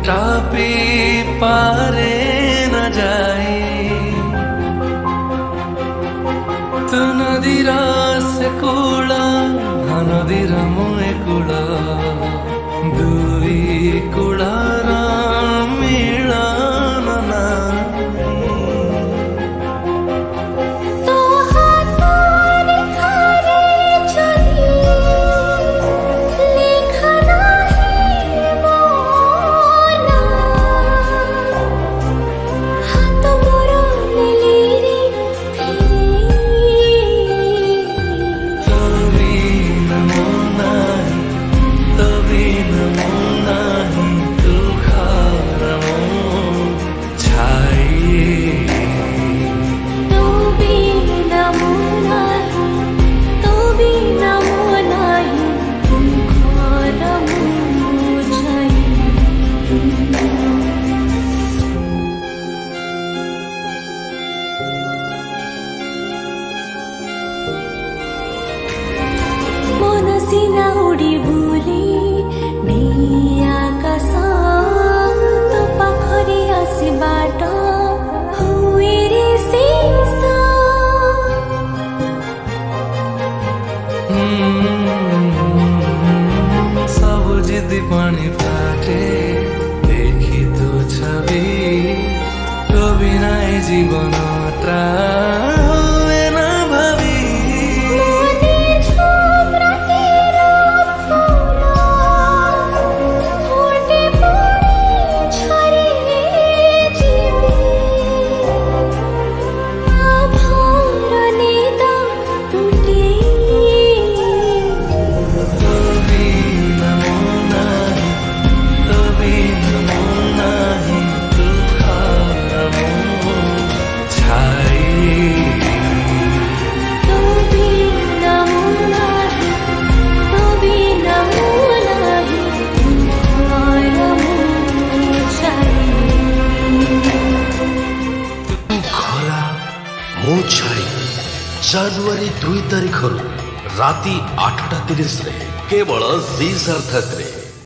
टापी पारे न जाई तू नदीर से कूला नदीर मुए कूला दुई कूलार मिलन सिना उडी बुली आकाश तो पाखरी आसी बाट हुए रे शेष सब जिद पानी फाटे देखी तो छवि कभी नाई जीवन जनवरी 2 तारिख राति 8:30 केवल जी सार्थक रे।